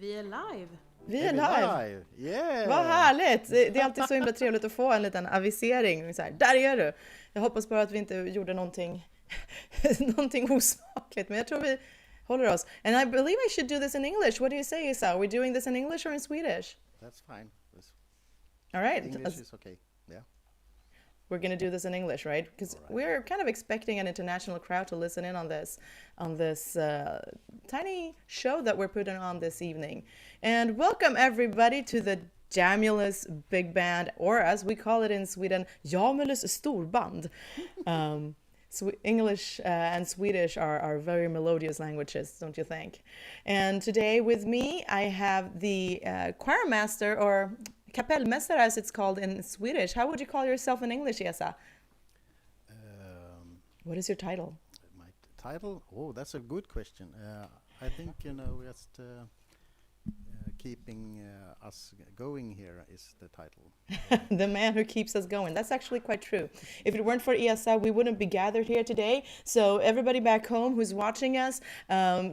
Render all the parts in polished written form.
Vi är live. Vi är live. Yeah. Vad härligt. Det är alltid så himla trevligt att få en liten avisering. Så här, där är du. Jag hoppas bara att vi inte gjorde någonting osmakligt. Men jag tror vi håller oss. And I believe I should do this in English. What do you say, Esa? Are we doing this in English or in Swedish? That's fine. All right. English is okay. Yeah. We're going to do this in English, right? Because we're kind of expecting an international crowd to listen in on this tiny show that we're putting on this evening. And welcome everybody to the Jamulus Big Band, or as we call it in Sweden, Jamulus Storband. English and Swedish are very melodious languages, don't you think? And today with me, I have the choir master, or Kapellmästare as it's called in Swedish. How would you call yourself in English, Esa? What is your title? My title? Oh, that's a good question. I think, just keeping us going here is the title. The man who keeps us going. That's actually quite true. If it weren't for Esa, we wouldn't be gathered here today. So everybody back home who's watching us,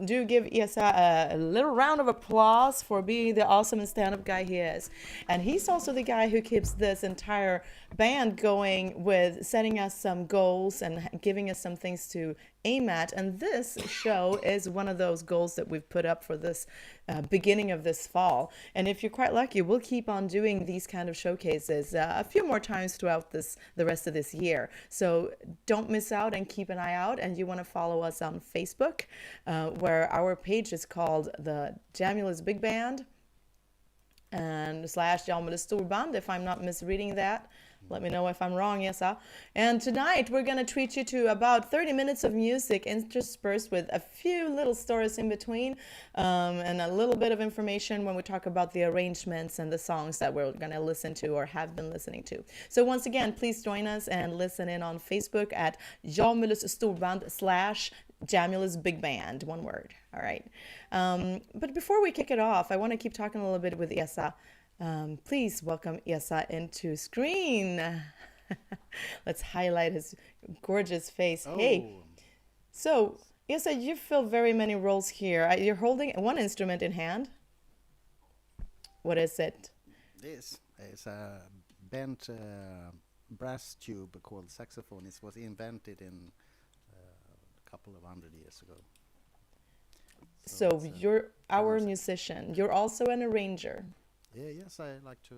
do give Esa a little round of applause for being the awesome and stand-up guy he is. And he's also the guy who keeps this entire band going with setting us some goals and giving us some things to aim at. And this show is one of those goals that we've put up for this beginning of this fall. And if you're quite lucky, we'll keep on doing these kind of showcases a few more times throughout the rest of this year. So don't miss out and keep an eye out. And you want to follow us on Facebook, where our page is called the Jamulus Big Band and / Jamulus Storband, if I'm not misreading that. Let me know if I'm wrong, Esa. And tonight we're going to treat you to about 30 minutes of music interspersed with a few little stories in between, and a little bit of information when we talk about the arrangements and the songs that we're going to listen to or have been listening to. So once again, please join us and listen in on Facebook at Jamulus Storband / Jamulus Big Band, one word. All right. But before we kick it off, I want to keep talking a little bit with Esa. Please welcome Esa into screen. Let's highlight his gorgeous face. Oh. Hey, so Esa, you fill very many roles here. You're holding one instrument in hand. What is it? This is a bent brass tube called saxophone. It was invented in a couple of 100 years ago. So you're our musician. You're also an arranger. Yes, I like to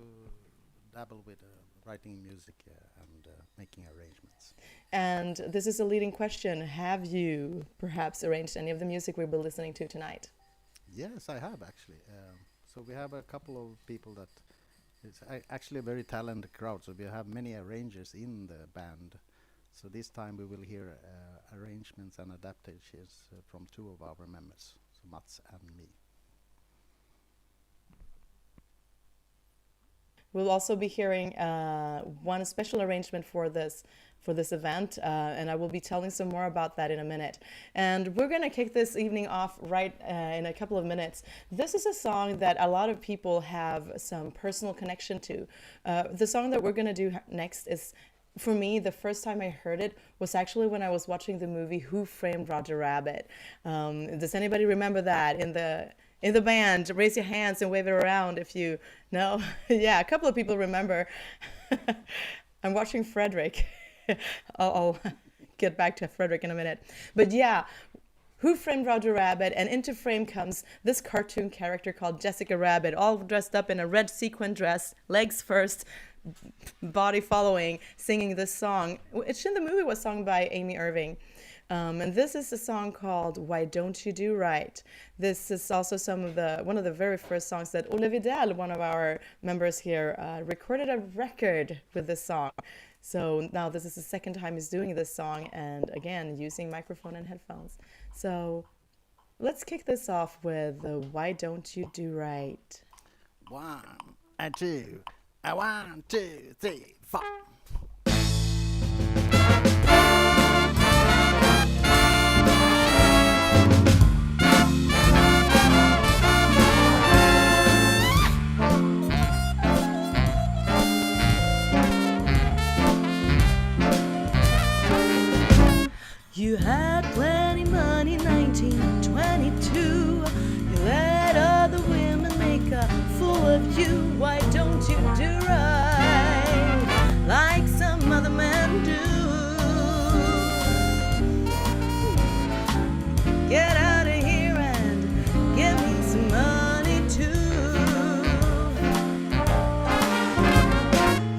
dabble with writing music and making arrangements. And this is a leading question. Have you perhaps arranged any of the music we'll be listening to tonight? Yes, I have actually. So we have a couple of people that it's actually a very talented crowd. So we have many arrangers in the band. So this time we will hear arrangements and adaptations from two of our members, so Mats and me. We'll also be hearing one special arrangement for this event, and I will be telling some more about that in a minute. And we're going to kick this evening off right in a couple of minutes. This is a song that a lot of people have some personal connection to. The song that we're going to do next is, for me, the first time I heard it was actually when I was watching the movie Who Framed Roger Rabbit. Does anybody remember that in the band? Raise your hands and wave it around if you know. Yeah, a couple of people remember. I'm watching Frederick. I'll get back to Frederick in a minute. But yeah, Who Framed Roger Rabbit? And into frame comes this cartoon character called Jessica Rabbit, all dressed up in a red sequin dress, legs first, body following, singing this song, which in the movie was sung by Amy Irving. And this is a song called Why Don't You Do Right? This is also one of the very first songs that Ole Vidal, one of our members here, recorded a record with this song. So now this is the second time he's doing this song, and again, using microphone and headphones. So let's kick this off with Why Don't You Do Right? 1 and 2, 1, 2, 3, 4. You had plenty money, 1922. You let other women love you, why don't you do right like some other men do? Get out of here and give me some money too.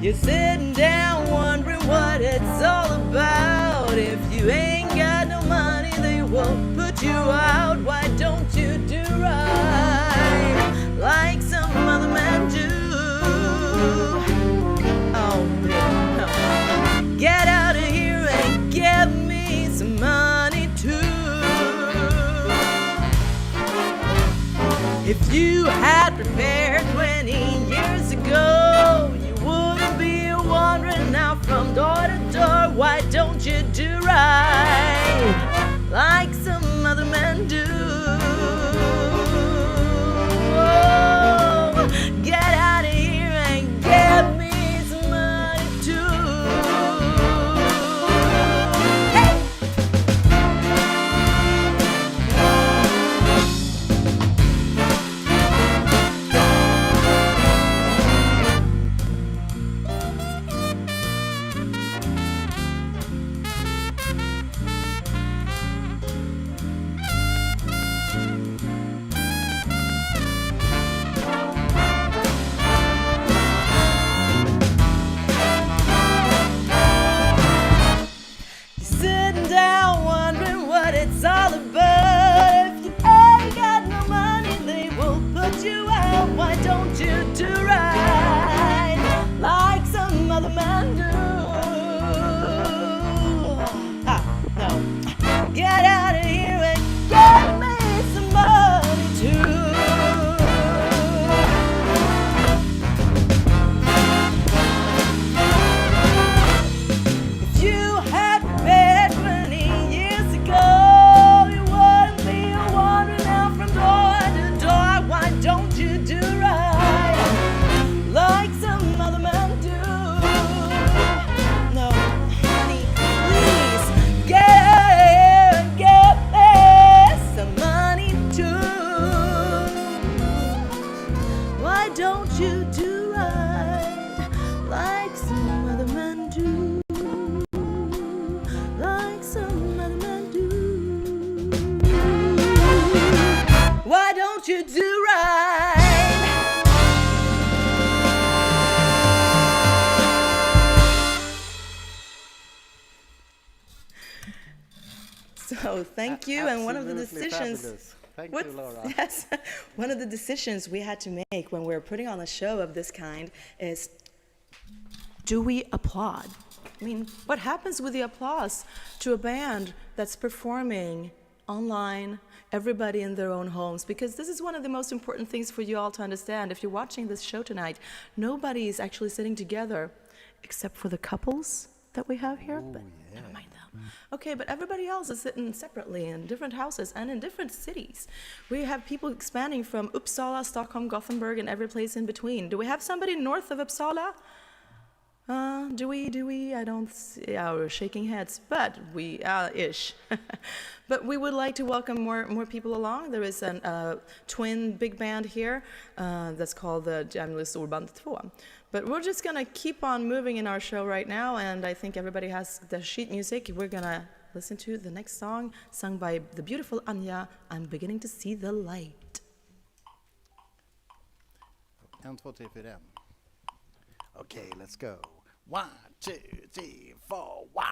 You're sitting down wondering what it's all about. If you ain't got no money, they will put you out. Why don't you do right like some other men do? Oh, no. Get out of here and give me some money too. If you had prepared 20 years ago, you wouldn't be wandering now from door to door. Why don't you do right like some other men do? Oh, get out of here and give me some money too. Hey! Sitting down wondering what it's all about. If you ain't got no money, they will put you out. Why don't you do right like some other men do? No. Get out of here and give me some money too. If you had prepared 20 years ago, you wouldn't be wandering out from door to door. Why don't you do right like some other men do? No, honey, please get out of here and give me some money too. Why don't you do right like some other men do? Like some other men do. Why don't you do right? So thank you, and one of the Absolutely decisions. fabulous. Thank What- you, Laura. Yes, one of the decisions we had to make when we were putting on a show of this kind is, do we applaud? I mean, what happens with the applause to a band that's performing online, everybody in their own homes? Because this is one of the most important things for you all to understand. If you're watching this show tonight, nobody is actually sitting together except for the couples that we have here. But never mind them. Okay, but everybody else is sitting separately in different houses and in different cities. We have people expanding from Uppsala, Stockholm, Gothenburg, and every place in between. Do we have somebody north of Uppsala? Do we? I don't see. We're shaking heads, but we, ish. But we would like to welcome more people along. There is a twin big band here that's called the Jamulus Storband 2. But we're just going to keep on moving in our show right now, and I think everybody has the sheet music. We're going to listen to the next song sung by the beautiful Anja, I'm Beginning to See the Light. 1, 2, 3, 4. Okay, let's go. 1, 2, 3, 4, 1.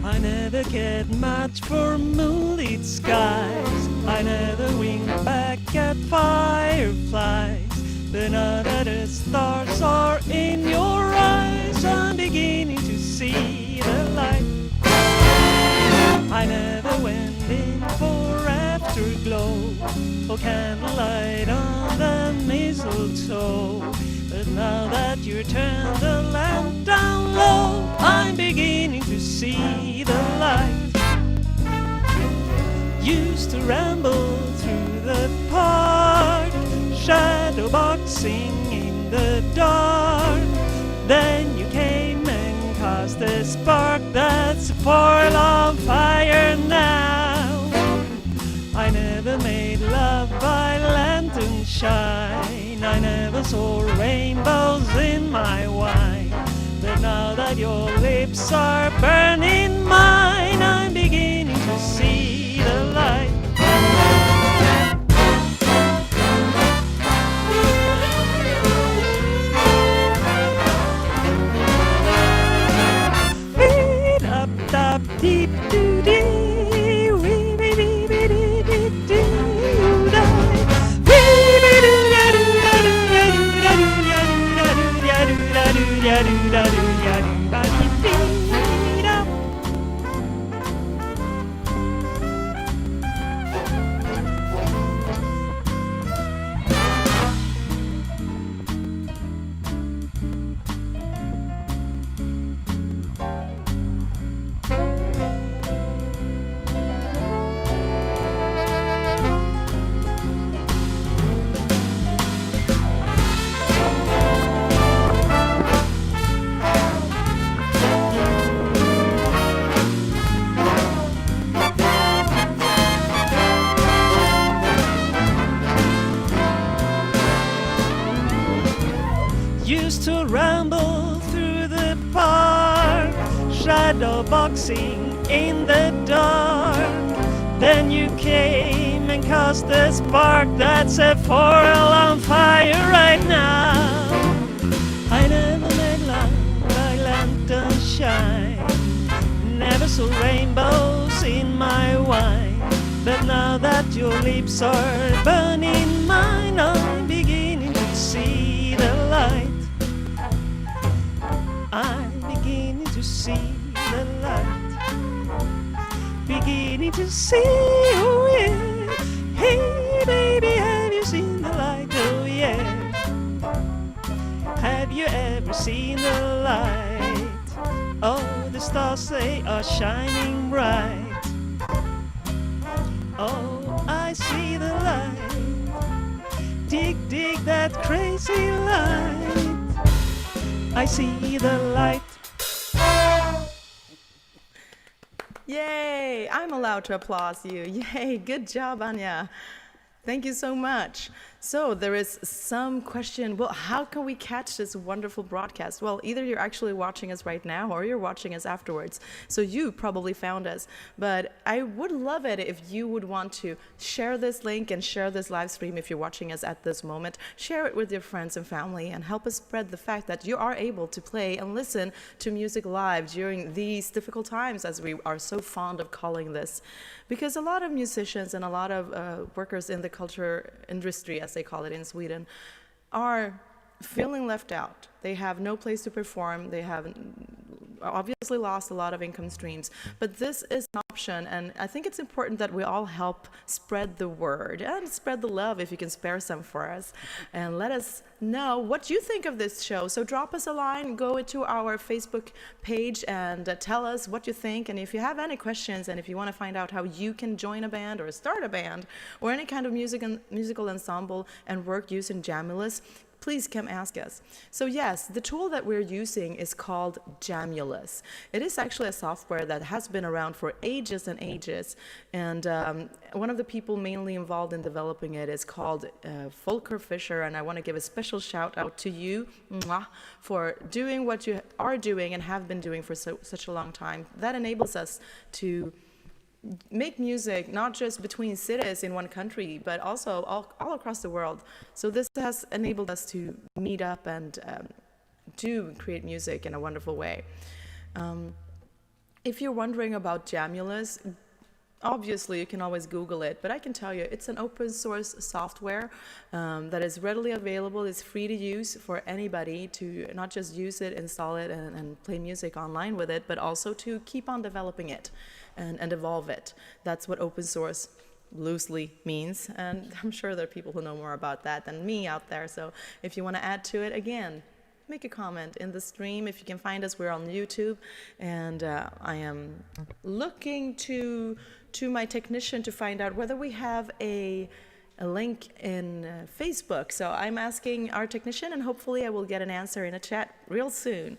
I never cared much for moonlit skies. I never winked back at fireflies. But now that the stars are in your eyes, I'm beginning to see the light. I never went in for afterglow or candlelight on the mistletoe. But now that you turned the lamp down low, I'm beginning to see the light. Used to ramble through the park boxing in the dark. Then you came and caused a spark that's poured on fire now. I never made love by lantern shine. I never saw rainbows in my wine. But now that your lips are burning mine, I'm beginning to see the light. Deep doo dee, wee wee wee wee dee dee doo da. Wee wee doo da doo da doo da doo da doo da doo da doo da doo da doo da doo ba dee dee da. Used to ramble through the park, shadow boxing in the dark. Then you came and caused a spark that's a foil on fire right now. I never made love by lantern shine, never saw rainbows in my wine. But now that your lips are burning mine, I'm beginning to see the light. I'm beginning to see the light. Beginning to see, oh yeah. Hey baby, have you seen the light? Oh yeah. Have you ever seen the light? Oh, the stars, they are shining bright. Oh, I see the light. Dig, dig that crazy light. I see the light. Yay! I'm allowed to applaud you. Yay! Good job, Anja. Thank you so much. So there is some question, well, how can we catch this wonderful broadcast? Well, either you're actually watching us right now or you're watching us afterwards. So you probably found us. But I would love it if you would want to share this link and share this live stream if you're watching us at this moment. Share it with your friends and family and help us spread the fact that you are able to play and listen to music live during these difficult times, as we are so fond of calling this. Because a lot of musicians and a lot of workers in the culture industry, as they call it in Sweden, are feeling left out. They have no place to perform. They have obviously lost a lot of income streams. But this is an option, and I think it's important that we all help spread the word and spread the love if you can spare some for us. And let us know what you think of this show. So drop us a line, go to our Facebook page and tell us what you think. And if you have any questions and if you want to find out how you can join a band or start a band or any kind of musical ensemble and work using Jamulus, please come ask us. So yes, the tool that we're using is called Jamulus. It is actually a software that has been around for ages and ages. And one of the people mainly involved in developing it is called Volker Fischer. And I want to give a special shout out to you for doing what you are doing and have been doing for such a long time. That enables us to make music not just between cities in one country, but also all across the world. So this has enabled us to meet up and do create music in a wonderful way. If you're wondering about Jamulus, obviously you can always Google it, but I can tell you it's an open source software that is readily available. It's free to use for anybody to not just use it, install it, and play music online with it, but also to keep on developing it and evolve it. That's what open source loosely means, and I'm sure there are people who know more about that than me out there. So if you want to add to it, again, make a comment in the stream. If you can find us, we're on YouTube, and I am looking to my technician to find out whether we have a a link in Facebook. So I'm asking our technician, and hopefully I will get an answer in a chat real soon.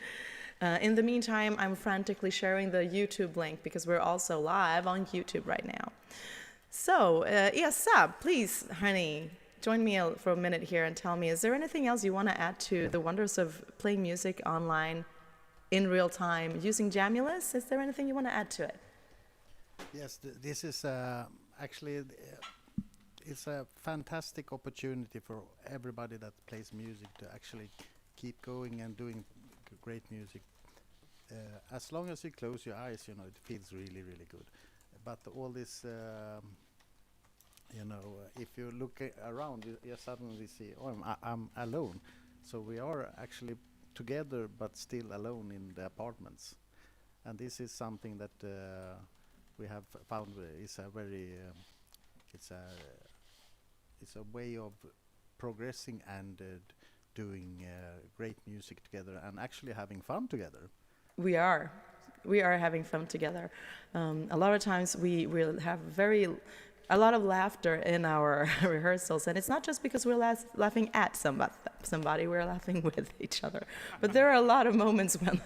In the meantime, I'm frantically sharing the YouTube link because we're also live on YouTube right now. So, Esa, please, honey, join me for a minute here and tell me, is there anything else you want to add to the wonders of playing music online in real time using Jamulus? Is there anything you want to add to it? Yes, this is actually it's a fantastic opportunity for everybody that plays music to actually keep going and doing great music. As long as you close your eyes, you know, it feels really, really good. But all this, if you look around, you suddenly see, oh, I'm alone. So we are actually together, but still alone in the apartments. And this is something that we have found is a very, it's a way of progressing and doing great music together and actually having fun together. We are having fun together. A lot of times we will have a lot of laughter in our rehearsals, and it's not just because we're laughing at somebody, we're laughing with each other. But there are a lot of moments when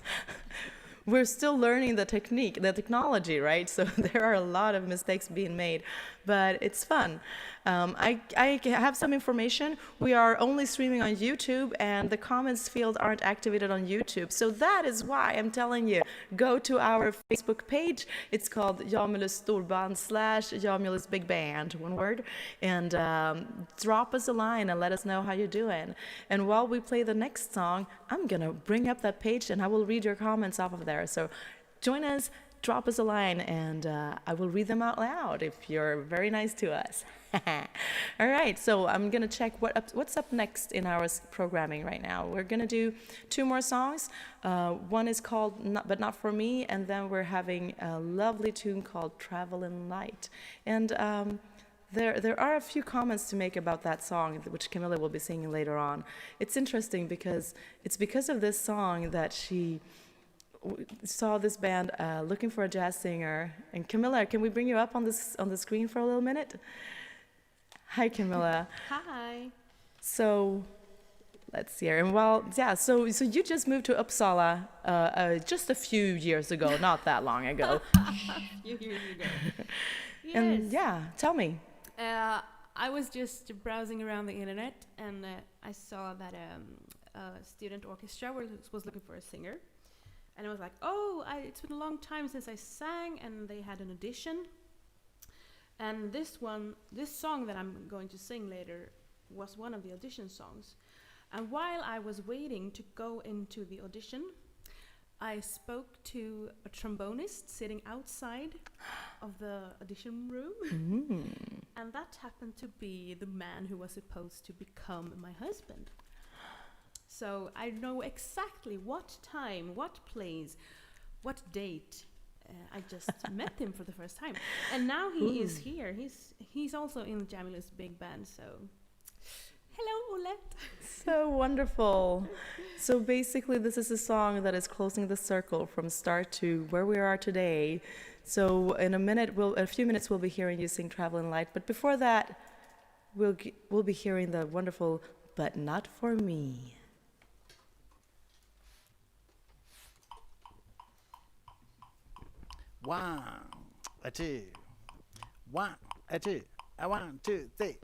we're still learning the technology, right? So there are a lot of mistakes being made, but it's fun. I have some information. We are only streaming on YouTube, and the comments field aren't activated on YouTube. So that is why I'm telling you, go to our Facebook page. It's called Jamulus Storband / Jamulus Big Band, one word, and drop us a line and let us know how you're doing. And while we play the next song, I'm gonna bring up that page and I will read your comments off of there. So join us, drop us a line, and I will read them out loud if you're very nice to us. All right, so I'm gonna check what's up next in our programming right now. We're gonna do 2 more songs. One is called But Not For Me, and then we're having a lovely tune called Travellin Light. And there are a few comments to make about that song, which Camilla will be singing later on. It's interesting because it's because of this song that she saw this band looking for a jazz singer. And Camilla, can we bring you up on the screen for a little minute? Hi, Camilla. Hi. So let's see here. And so you just moved to Uppsala just a few years ago, not that long ago. A few years ago. Yes. And tell me. I was just browsing around the internet, and I saw that a student orchestra was looking for a singer. And I was like, it's been a long time since I sang, and they had an audition. And this song that I'm going to sing later was one of the audition songs. And while I was waiting to go into the audition, I spoke to a trombonist sitting outside of the audition room. And that happened to be the man who was supposed to become my husband. So I know exactly what time, what place, what date. I just met him for the first time, and now he is here. He's also in the Jamulus Big Band. So, hello, Olette. So wonderful. So basically, this is a song that is closing the circle from start to where we are today. So in a few minutes, we'll be hearing you sing "Travellin Light." But before that, we'll be hearing the wonderful "But Not For Me." One, a two, 1, 2, 3.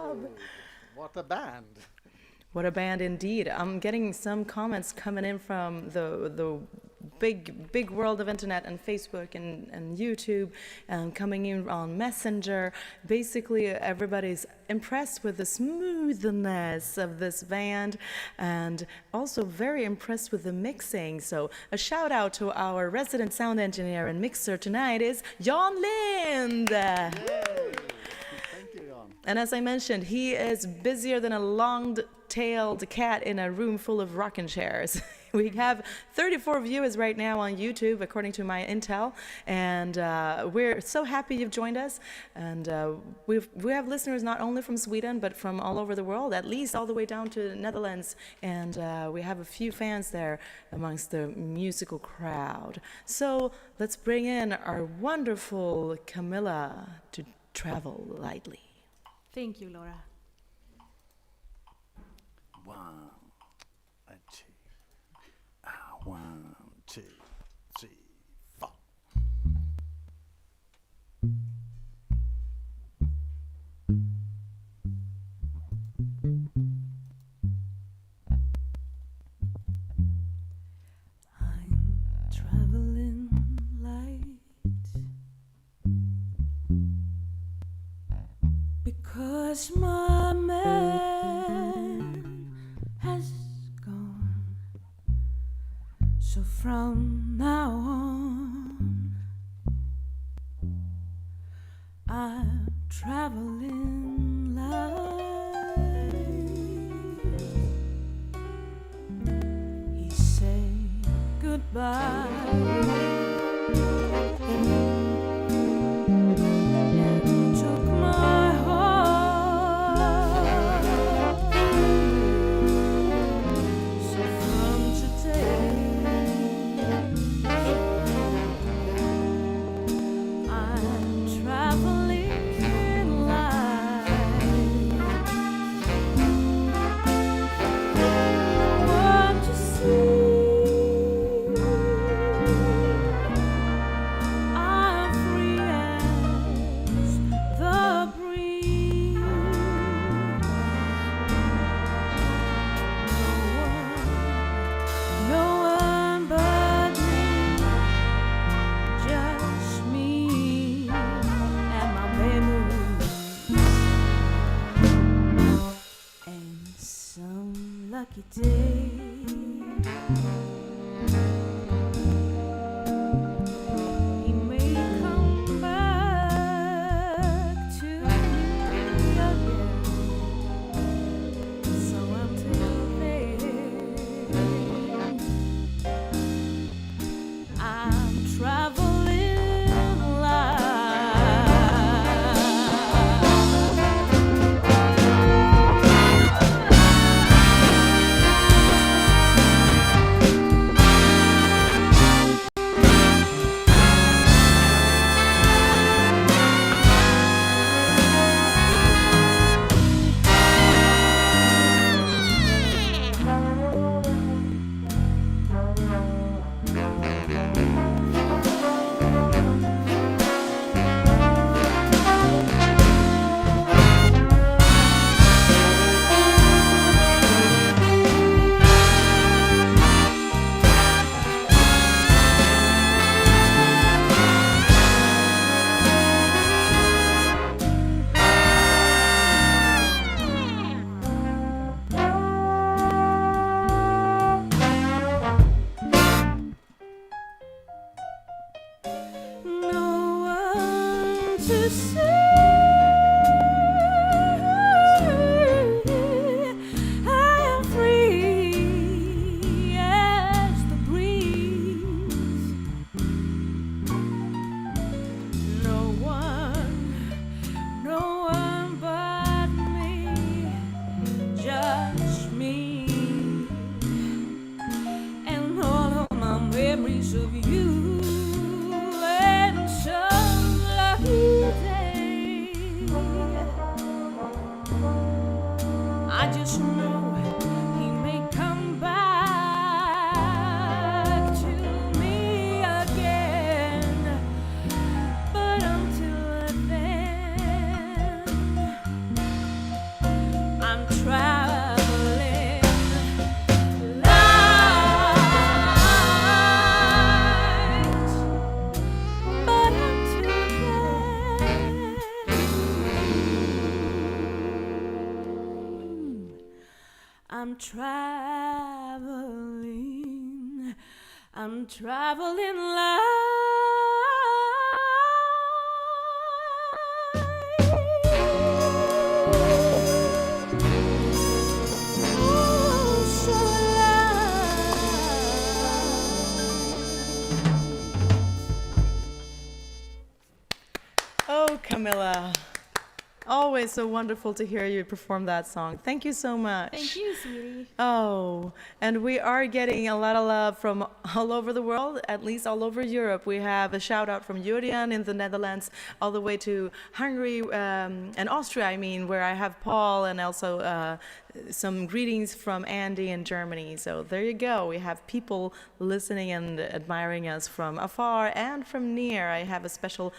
job. What a band! What a band indeed. I'm getting some comments coming in from the big world of internet and Facebook and YouTube, coming in on Messenger. Basically, everybody's impressed with the smoothness of this band and also very impressed with the mixing. So a shout out to our resident sound engineer and mixer tonight is Jan Lind. Yay! Thank you, Jan. And as I mentioned, he is busier than a long-tailed cat in a room full of rocking chairs. We have 34 viewers right now on YouTube, according to my intel, and we're so happy you've joined us. And we have listeners not only from Sweden, but from all over the world, at least all the way down to the Netherlands. And we have a few fans there amongst the musical crowd. So let's bring in our wonderful Camilla to travel lightly. Thank you, Laura. 1, 2. 1, 2, 3, 4. I'm traveling light because my man has gone. So from now on, I'm traveling light. He said goodbye and took my heart. So from today, I'm traveling light. What you see, I'm free as the breeze. No one but me, just me and my memories, and some lucky day he may come back to me again. So until then, I'm traveling light. traveling. I'm traveling light. Oh, so light. Oh, Camilla. Always so wonderful to hear you perform that song. Thank you so much. Thank you, sweetie. Oh, and we are getting a lot of love from all over the world, at least all over Europe. We have a shout out from Julian in the Netherlands, all the way to Hungary and Austria, where I have Paul, and also some greetings from Andy in Germany. So there you go. We have people listening and admiring us from afar and from near. I have a special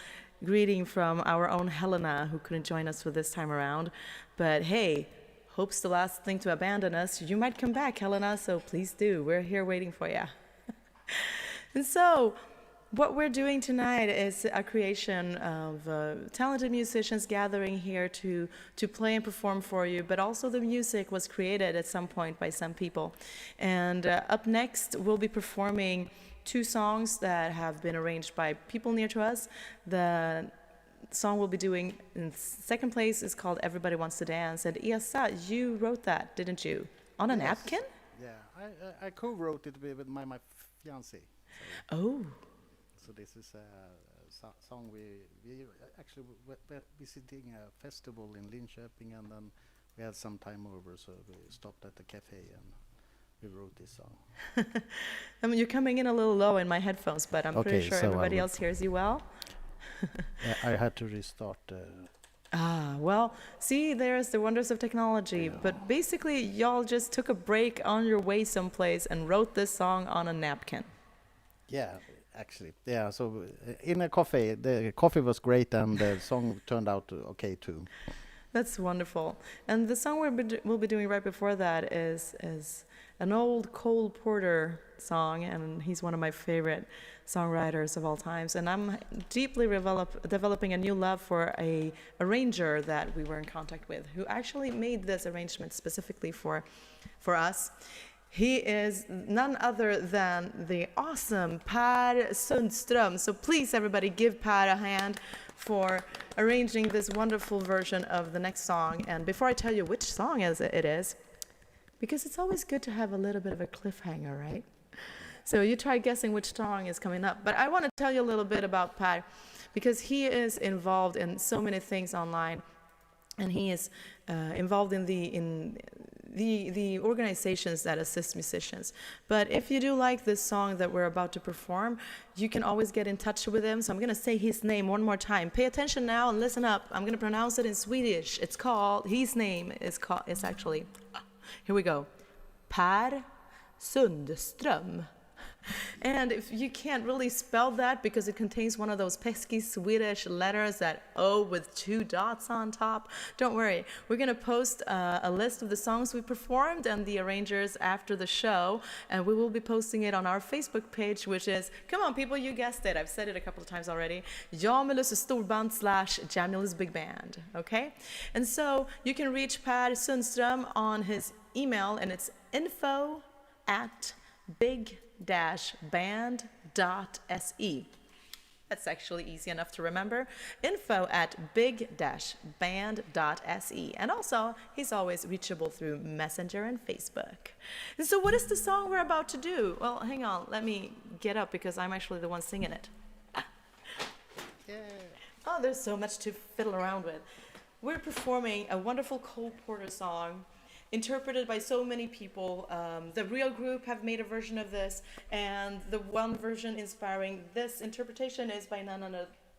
greeting from our own Helena, who couldn't join us for this time around. But hey, hope's the last thing to abandon us. You might come back, Helena, so please do. We're here waiting for you. And so, what we're doing tonight is a creation of talented musicians gathering here to play and perform for you, but also the music was created at some point by some people. And up next, we'll be performing 2 songs that have been arranged by people near to us. The song we'll be doing in second place is called Everybody Wants to Dance. And Esa, you wrote that, didn't you? On a napkin? Yeah, I co-wrote it with my fiancée. Oh. So this is a song we actually were visiting a festival in Linköping, and then we had some time over, so we stopped at the cafe and we wrote this song. You're coming in a little low in my headphones, but I'm pretty sure so everybody else hears you well. I had to restart. Well, see, there's the wonders of technology. Yeah. But basically, y'all just took a break on your way someplace and wrote this song on a napkin. Yeah, actually. Yeah, so in a cafe, the coffee was great and the song turned out okay too. That's wonderful. And the song we'll be doing right before that is an old Cole Porter song, and he's one of my favorite songwriters of all times. And I'm deeply developing a new love for a arranger that we were in contact with, who actually made this arrangement specifically for us. He is none other than the awesome Per Sundström. So please, everybody, give Per a hand for arranging this wonderful version of the next song. And before I tell you which song it is, because it's always good to have a little bit of a cliffhanger, right? So you try guessing which song is coming up. But I want to tell you a little bit about Per, because he is involved in so many things online, and he is involved in the organizations that assist musicians. But if you do like this song that we're about to perform, you can always get in touch with him. So I'm going to say his name one more time. Pay attention now and listen up. I'm going to pronounce it in Swedish. His name is actually, here we go, Per Sundström. And if you can't really spell that because it contains one of those pesky Swedish letters, that O with 2 dots on top, don't worry. We're going to post a list of the songs we performed and the arrangers after the show, and we will be posting it on our Facebook page, which is, come on people, you guessed it, I've said it a couple of times already, Jamulus Storband / Jamulus Big Band, okay? And so you can reach Per Sundström on his email, and it's info@big-band.se. That's actually easy enough to remember. info@big-band.se. And also, he's always reachable through Messenger and Facebook. And so what is the song we're about to do? Well, hang on, let me get up because I'm actually the one singing it. Yeah. Oh, there's so much to fiddle around with. We're performing a wonderful Cole Porter song, interpreted by so many people. The Real Group have made a version of this, and the one version inspiring this interpretation is by none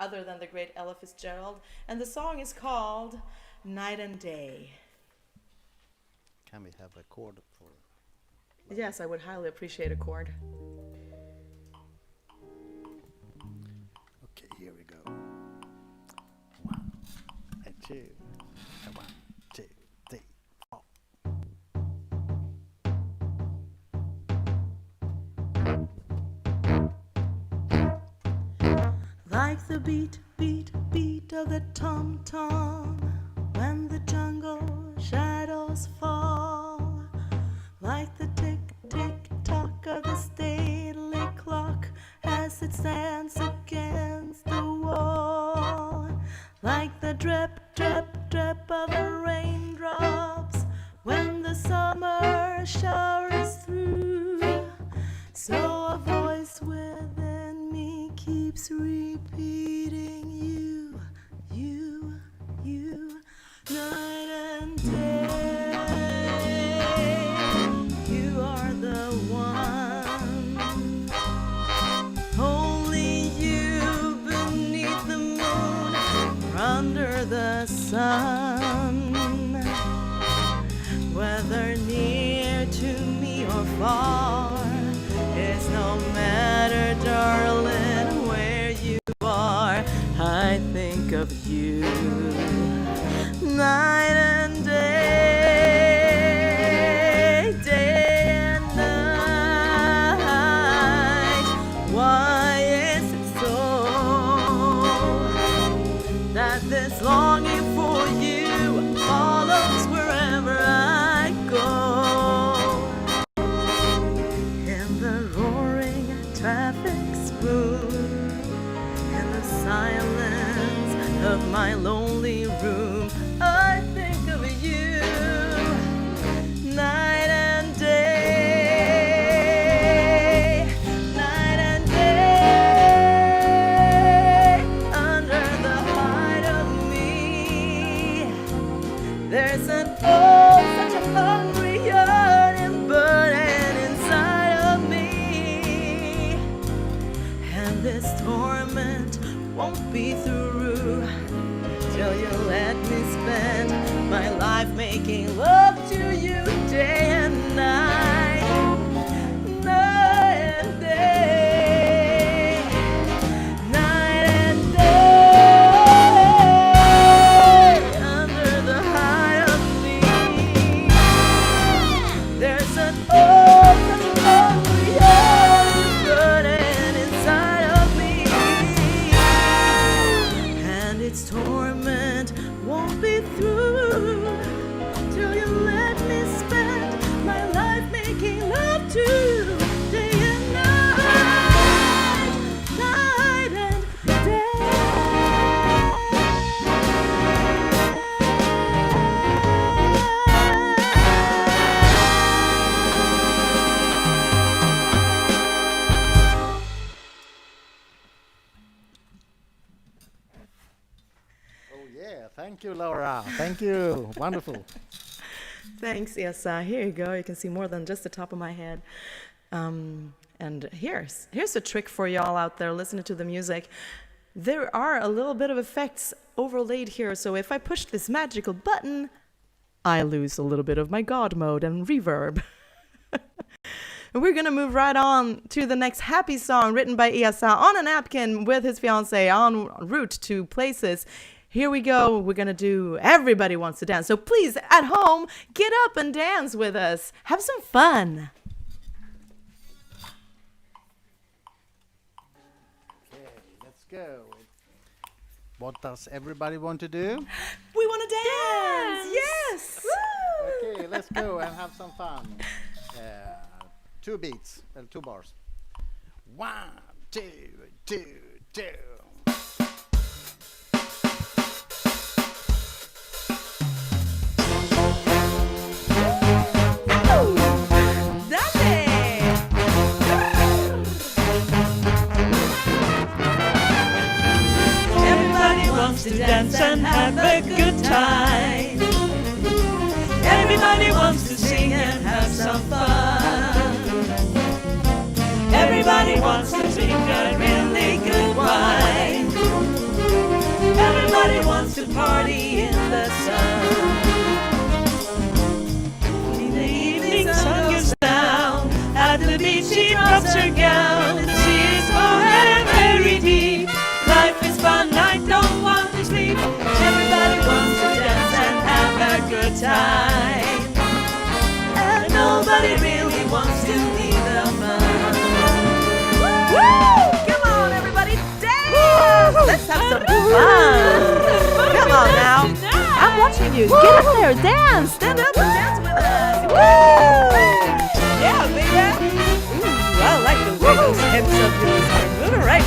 other than the great Ella Fitzgerald, and the song is called Night and Day. Can we have a chord for? Yes, I would highly appreciate a chord. Okay, here we go. 1 and 2 and 1, 2, 3, 4. Like the beat, beat, beat of the tom-tom when the jungle shadows fall. as it stands against the wall, like the drip, drip, drip of the raindrops when the summer showers through. So a voice within me keeps repeating you, you, you, night and day. You are the one, only you beneath the moon or under the sun. Whether near to me or far, it's no matter, darling, where you are. I think of you night and day, day and night. Why is it so that this longing for you follows wherever I go? In the roaring traffic's boom, in the silence of my lonely room, I think of you night and day, night and day. Under the height of me, there's an such a hungry yearning burning inside of me, and this torment won't be through till you let me spend my life making love to you day and night, night and day, night and day. Under the height of me, there's an such a hungry yearning burning inside of me, and its torment won't be through till you let me spend my life making love to you day and night, night and day. Oh yeah, thank you, Laura. Thank you. Wonderful. Thanks, Esa. Here you go. You can see more than just the top of my head. And here's a trick for y'all out there listening to the music. There are a little bit of effects overlaid here, so if I push this magical button, I lose a little bit of my God mode and reverb. And we're gonna move right on to the next happy song written by Esa on a napkin with his fiancée en route to places. Here we go. We're gonna do Everybody Wants to Dance. So please, at home, get up and dance with us. Have some fun. Okay, let's go. What does everybody want to do? We want to dance. Yes. Woo! Okay, let's go and have some fun. 2 beats, 2 bars. 1, 2, 2, 2. Everybody wants to dance and have a good time. Everybody wants to sing and have some fun. Everybody wants to drink a really good wine. Everybody wants to party in the sun. In the evening sun goes down, at the beach she drops her gown. The sea is far and very deep. Life is fun, I don't want to sleep. Everybody wants to dance and have a good time. And nobody really wants to leave the fun. Woo! Come on, everybody, dance! Let's have some fun. Come on now. I'm watching you. Get up there, dance. Stand up and dance with us. Woo! Yeah, baby. Ooh, I like the way those hips of yours are moving right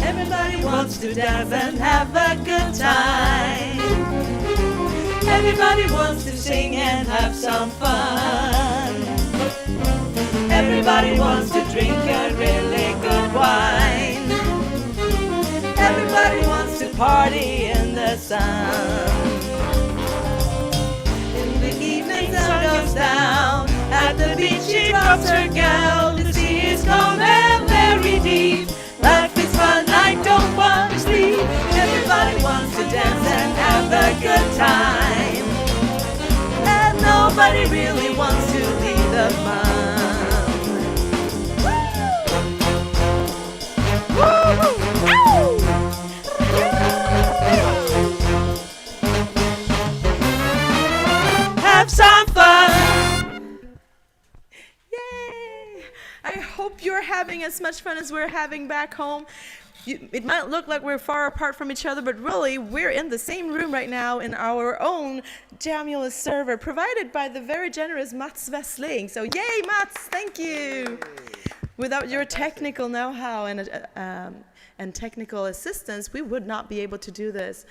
Everybody wants to dance and have a good time. Everybody wants to sing and have some fun. Everybody wants to drink a really good wine. Everybody wants to party in the sun. In the evening sun goes down, at the beach she drops her gown. The sea is calm and very deep. Life is fun, I don't want to sleep. Everybody wants to dance and have a good time. And nobody really wants to leave the fun. Woo! Woo! Have some fun! Yay! I hope you're having as much fun as we're having back home. It might look like we're far apart from each other, but really we're in the same room right now in our own Jamulus server provided by the very generous Mats Wessling. So yay, Mats! Thank you! Without your technical know-how and technical assistance, we would not be able to do this.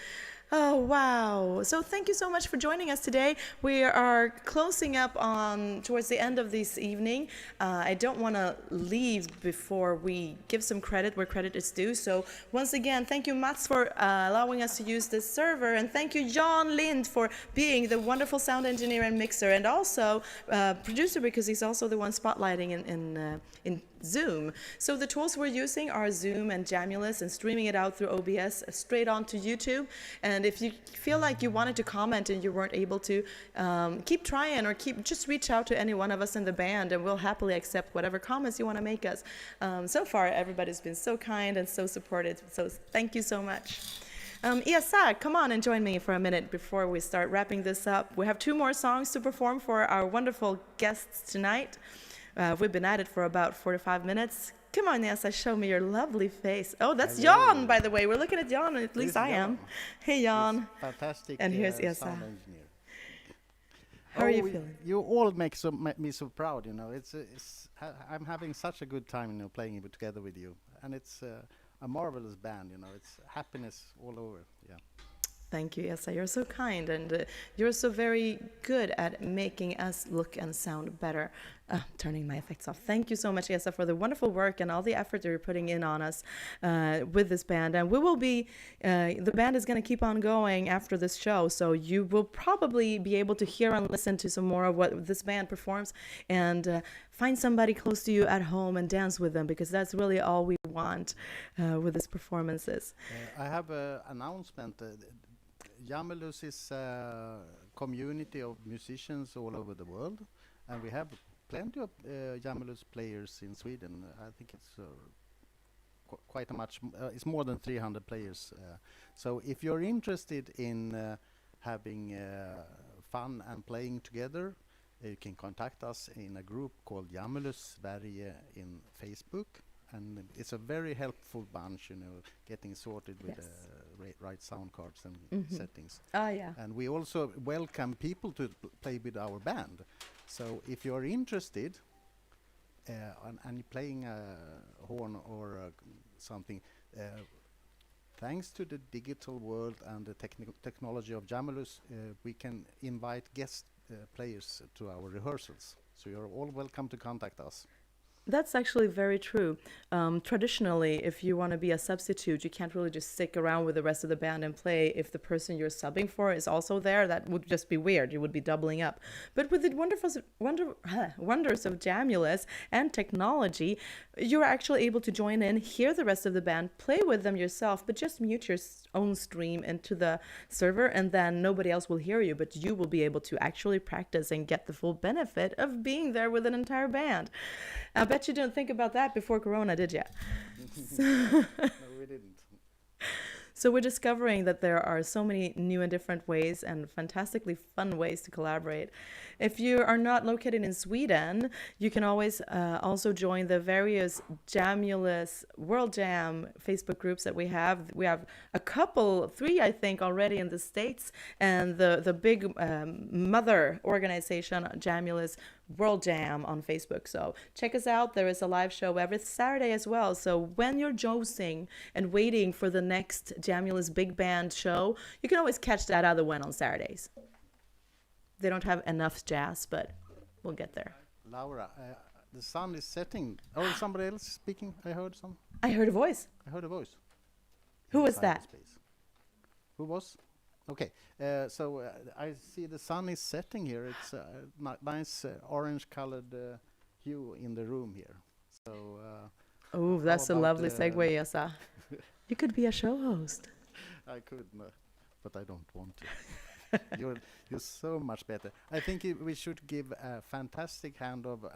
Oh, wow. So thank you so much for joining us today. We are closing up on towards the end of this evening. I don't want to leave before we give some credit where credit is due. So once again, thank you, Mats, for allowing us to use this server. And thank you, Jan Lind, for being the wonderful sound engineer and mixer, and also producer, because he's also the one spotlighting in Zoom. So the tools we're using are Zoom and Jamulus, and streaming it out through OBS straight onto YouTube. And if you feel like you wanted to comment and you weren't able to, keep trying, or just reach out to any one of us in the band, and we'll happily accept whatever comments you want to make us. So far, everybody's been so kind and so supportive. So thank you so much. Esa, come on and join me for a minute before we start wrapping this up. We have 2 more songs to perform for our wonderful guests tonight. We've been at it for about 45 minutes. Come on, Esa, show me your lovely face. Oh, that's Jan, by the way. We're looking at Jan, at least I am. Hey, Jan. Fantastic. And here's Esa. Sound engineer. How are you feeling? You all make me so proud. You know, I'm having such a good time, you know, playing together with you, and it's a marvelous band. You know, it's happiness all over. Yeah. Thank you, Esa. You're so kind, and you're so very good at making us look and sound better. Turning my effects off. Thank you so much, Esa, for the wonderful work and all the effort that you're putting in on us with this band. And we will be, the band is going to keep on going after this show, so you will probably be able to hear and listen to some more of what this band performs, and find somebody close to you at home and dance with them, because that's really all we want with these performances. I have an announcement. Jamulus is a community of musicians all over the world, and we have plenty of Jamulus players in Sweden. I think it's quite a much. It's more than 300 players. So if you're interested in having fun and playing together, you can contact us in a group called Jamulus Berger in Facebook. And it's a very helpful bunch, you know, getting sorted with the right sound cards and settings. Oh, yeah. And we also welcome people to play with our band. So if you're interested and you're playing a horn or something, thanks to the digital world and the technology of Jamulus, we can invite guest players to our rehearsals. So you're all welcome to contact us. That's actually very true. Traditionally, if you want to be a substitute, you can't really just stick around with the rest of the band and play if the person you're subbing for is also there. That would just be weird. You would be doubling up. But with the wonders of Jamulus and technology, you're actually able to join in, hear the rest of the band, play with them yourself, but just mute your own stream into the server, and then nobody else will hear you, but you will be able to actually practice and get the full benefit of being there with an entire band. I bet you didn't think about that before Corona, did you? No, we didn't. So we're discovering that there are so many new and different ways and fantastically fun ways to collaborate. If you are not located in Sweden, you can always also join the various Jamulus World Jam Facebook groups that we have. We have a couple, 3 I think, already in the States, and the big mother organization, Jamulus World Jam on Facebook. So check us out. There is a live show every Saturday as well. So when you're jonesing and waiting for the next Jamulus big band show, you can always catch that other one on Saturdays. They don't have enough jazz, but we'll get there. Laura, the sun is setting. Oh, somebody else speaking? I heard some. I heard a voice. I heard a voice. Who was Inside that? the space. Who was? Okay, so I see the sun is setting here. It's a nice orange-colored hue in the room here. So. Oh, that's a lovely segue, Esa. You could be a show host. I could, but I don't want to. You're so much better. I think we should give a fantastic hand of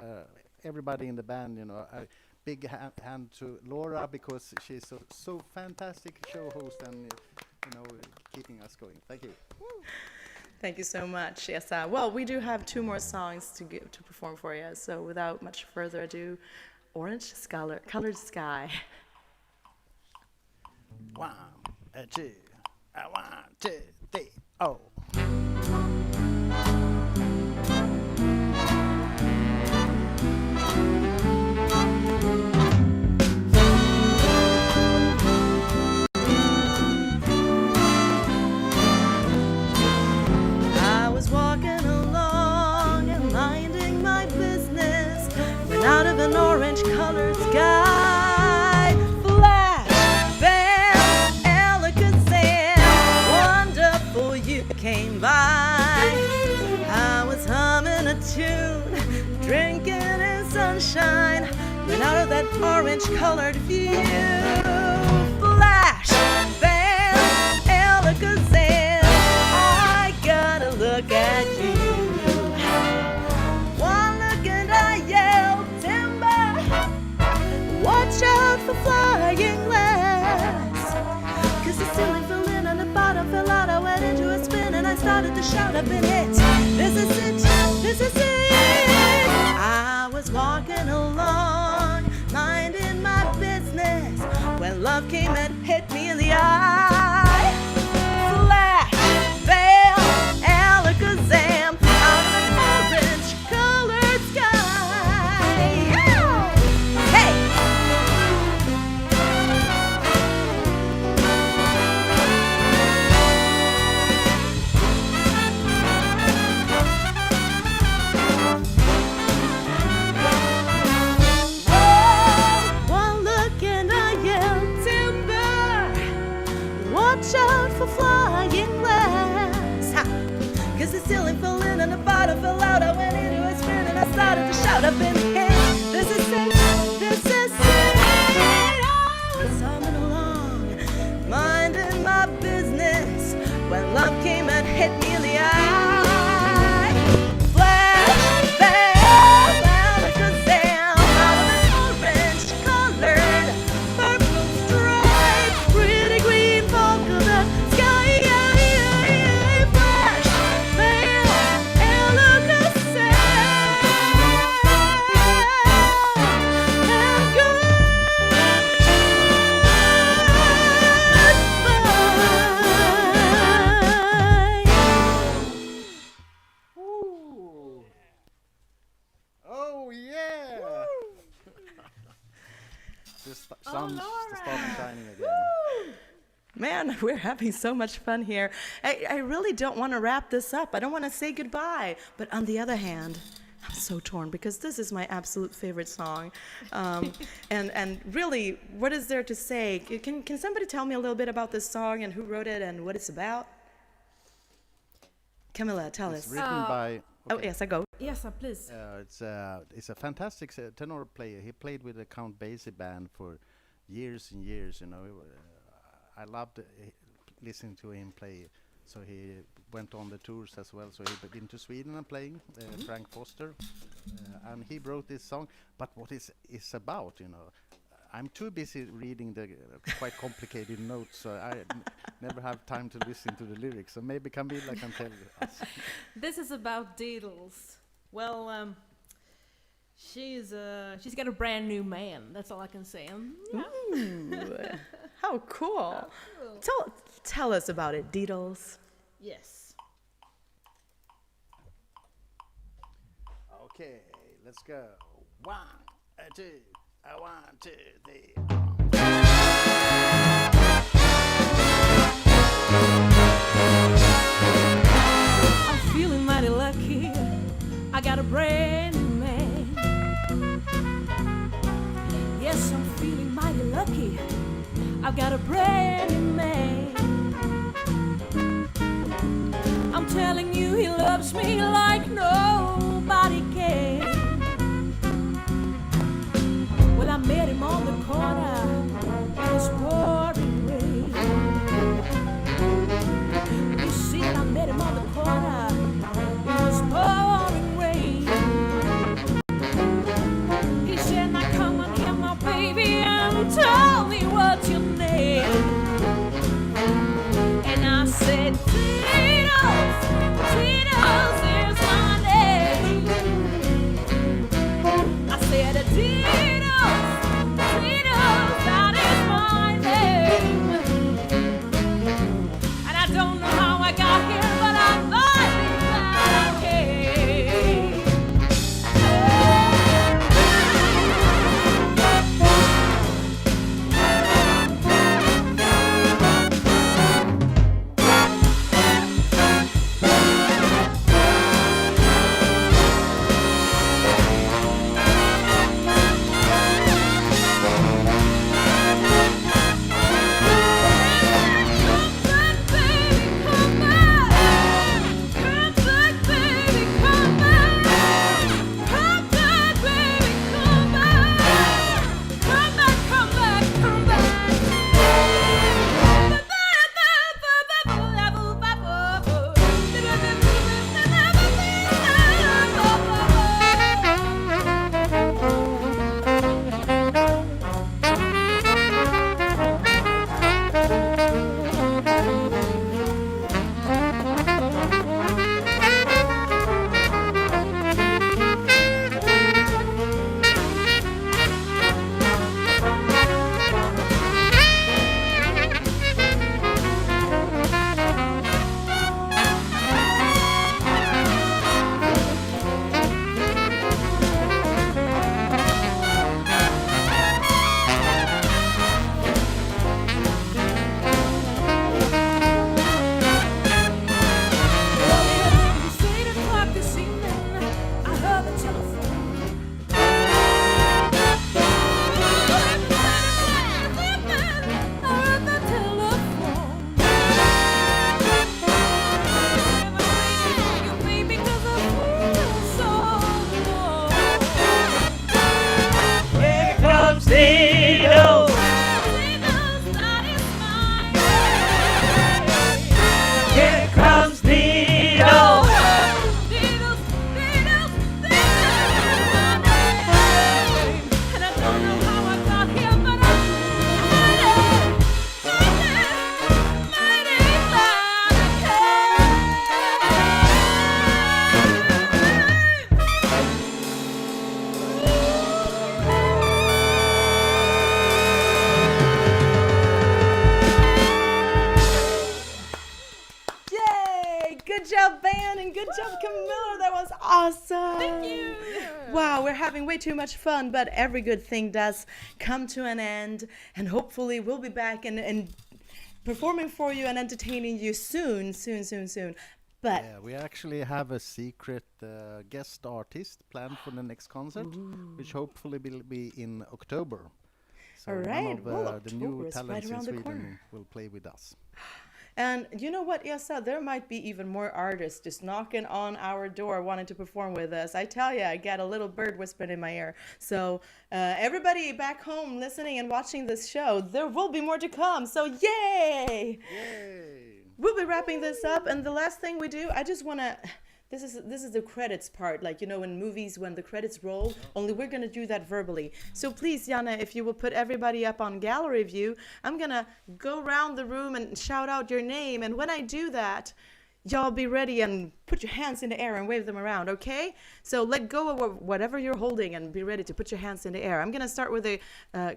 everybody in the band. You know, a big hand to Laura, because she's so fantastic show host and keeping us going. Thank you. Thank you so much, Esa. Well, we do have 2 more songs to perform for you. So without much further ado, Orange Colored Sky. 1, 2, 1, 2, 3, oh. I was walking along and minding my business when out of an orange-colored sky, flash, bam, Alakazam, wonderful you came by. I was humming a tune, drinking in sunshine, when out of that orange-colored view, flash, bam, Alakazam, I gotta look at you. One look and I yelled, timber, watch out for flying glass. 'Cause the ceiling fell in and the bottom fell out. I went into a spin and I started to shout, I've been hit. This is it, this is it. I was walking along, minding my business, when love came and hit me in the eye. Flash, bam, Alakazam, out of an orange-colored sky. Yeah! Hey! One look and I yelled, timber, watch out for flying glass. Ha! 'Cause the ceiling fell in and the bottom fell out. I went into a spin and I started to shout, I've been hit. This is it, this is it. I was humming along, minding my business, when love came and hit me in the eye. Flash, bam, Alakazam, out of an orange-colored, purple stripe, pretty green polka dot sky. Flash, bam, Alakazam, and goodbye. Ooh. Oh yeah! The sun's starting shining again. Man, we're having so much fun here. I really don't want to wrap this up. I don't want to say goodbye. But on the other hand, I'm so torn because this is my absolute favorite song. And really, what is there to say? Can somebody tell me a little bit about this song and who wrote it and what it's about? Camilla, tell It's us. written by. Oh, yes, I go. Yes, please. It's a fantastic tenor player. He played with the Count Basie band for years and years. You know, I loved listening to him play. So he went on the tours as well. So he been to Sweden and playing Frank Foster, and he wrote this song. But what is about, you know, I'm too busy reading the quite complicated notes, so I never have time to listen to the lyrics. So maybe Camilla can tell us. This is about Deedles. Well, she's got a brand new man. That's all I can say. Ooh, how cool. Tell us about it, Deedles. Yes. Okay, let's go. 1, 2, 1, 2, 3. I'm feeling mighty lucky. I got a brand new man. Yes, I'm feeling mighty lucky. I've got a brand new man. I'm telling you, he loves me like nobody can. Well, I met him on the corner. It was pouring rain. You see that I met him on the corner. It was pouring rain. He said, now come on here, my baby, and tell me what's your name. And I said, Deedles, Deedles is my name. I said, Deedles, Deedles, that is my name. And I don't know how I got here, but I'm mighty glad I came. Good job, band, and good job, Camilla. That was awesome. Thank you. Wow, we're having way too much fun, but every good thing does come to an end, and hopefully we'll be back and performing for you and entertaining you soon. But Yeah, we actually have a secret guest artist planned for the next concert, which hopefully will be in October. So All right, one well, of the new October is right talents in around the Sweden corner. will play with us. And you know what, Esa? There might be even more artists just knocking on our door wanting to perform with us. I tell you, I got a little bird whispering in my ear. So everybody back home listening and watching this show, there will be more to come. So yay! Yay! We'll be wrapping this up. And the last thing we do, I just want to... This is the credits part, like, you know, in movies when the credits roll, only we're going to do that verbally. So please, Jana, if you will put everybody up on gallery view, I'm going to go around the room and shout out your name. And when I do that, y'all be ready and put your hands in the air and wave them around, okay? So let go of whatever you're holding and be ready to put your hands in the air. I'm going to start with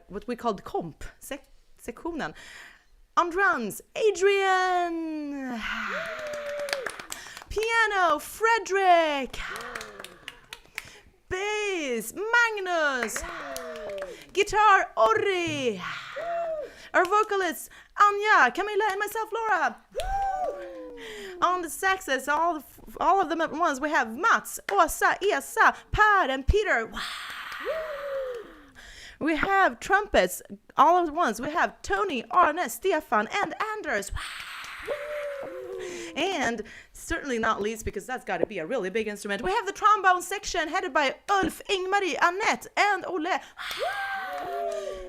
what we called komp, sektionen. On drums, Adrian! Piano, Frederick. Bass, Magnus. Guitar, Orri. Our vocalists, Anja, Camilla, and myself, Laura. On the saxes, all of them at once, we have Mats, Åsa, Esa, Per, and Peter. We have trumpets, all at once. We have Tony, Arne, Stefan, and Anders. And certainly not least, because that's got to be a really big instrument, we have the trombone section headed by Ulf, Ingmarie, Annette, and Ole.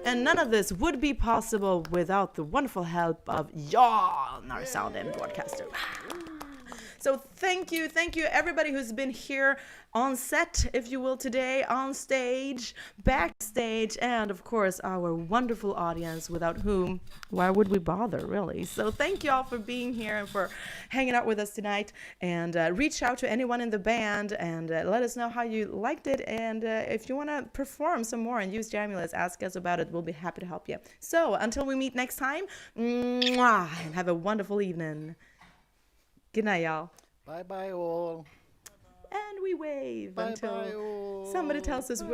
And none of this would be possible without the wonderful help of Jan, our sound and broadcaster. So thank you everybody who's been here on set, if you will, today, on stage, backstage, and of course our wonderful audience, without whom, why would we bother, really? So thank you all for being here and for hanging out with us tonight, and reach out to anyone in the band and let us know how you liked it, and if you want to perform some more and use Jamulus, ask us about it. We'll be happy to help you. So until we meet next time, mwah, and have a wonderful evening. Good night, y'all. Bye bye all. And we wave Bye until bye all. somebody tells us where.